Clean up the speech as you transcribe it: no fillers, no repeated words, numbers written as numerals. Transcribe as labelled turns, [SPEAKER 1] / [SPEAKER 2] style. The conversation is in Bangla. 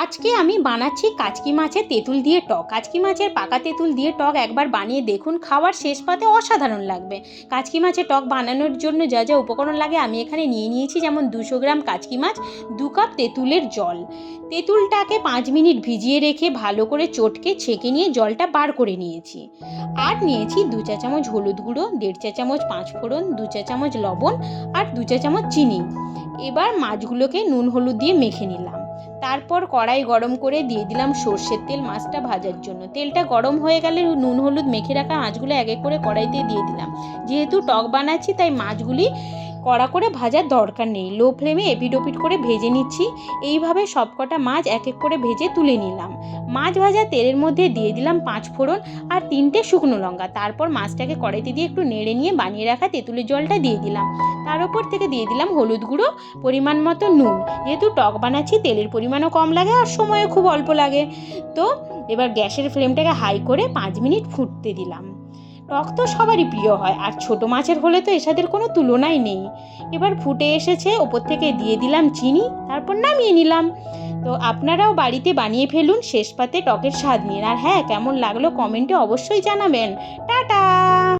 [SPEAKER 1] আজকে আমি বানাচ্ছি কাচকি মাছের তেঁতুল দিয়ে টক। কাচকি মাছের পাকা তেঁতুল দিয়ে টক একবার বানিয়ে দেখুন, খাওয়ার শেষ পাতে অসাধারণ লাগবে। কাচকি মাছের টক বানানোর জন্য যা যা উপকরণ লাগে আমি এখানে নিয়ে নিয়েছি, যেমন 200 গ্রাম কাচকি মাছ, 2 কাপ তেঁতুলের জল। তেঁতুলটাকে 5 মিনিট ভিজিয়ে রেখে ভালো করে চটকে ছেঁকে নিয়ে জলটা বার করে নিয়েছি। আর নিয়েছি 2 চা চামচ হলুদ গুঁড়ো, 1.5 চা চামচ 5 ফোড়ন, 2 চা চামচ লবণ আর 2 চা চামচ চিনি। এবার মাছগুলোকে নুন হলুদ দিয়ে মেখে নিলাম। তারপর কড়াই গরম করে দিয়ে দিলাম সর্ষের তেল মাছটা ভাজার জন্য। তেলটা গরম হয়ে গেলে নুন হলুদ মেখে রাখা মাছগুলো এক এক করে কড়াইতে দিয়ে দিলাম। যেহেতু টক বানাচ্ছি তাই মাছগুলি কড়া করে ভাজার দরকার নেই, লো ফ্লেমে এপিট ওপিট করে ভেজে নিচ্ছি। এইভাবে সবকটা মাছ এক এক করে ভেজে তুলে নিলাম। মাছ ভাজা তেলের মধ্যে দিয়ে দিলাম 5 ফোড়ন আর 3টে শুকনো লঙ্কা। তারপর মাছটাকে কড়াইতে দিয়ে একটু নেড়ে নিয়ে বানিয়ে রাখা তেঁতুলের জলটা দিয়ে দিলাম। তার উপর থেকে দিয়ে দিলাম হলুদ গুঁড়ো, পরিমাণ মতো নুন। যেহেতু টক বানাচ্ছি তেলের পরিমাণও কম লাগে আর সময়ও খুব অল্প লাগে। তো এবার গ্যাসের ফ্লেমটাকে হাই করে 5 মিনিট ফুটতে দিলাম। টক তো সবারই প্রিয় হয়, আর ছোটো মাছের হলে তো এসাদের কোনো তুলনাই নেই। এবার ফুটে এসেছে, ওপর থেকে দিয়ে দিলাম চিনি, তারপর নামিয়ে নিলাম। তো আপনারাও বাড়িতে বানিয়ে ফেলুন, শেষ পাতে টকের স্বাদ নিন। আর হ্যাঁ, কেমন লাগলো কমেন্টে অবশ্যই জানাবেন। টাটা।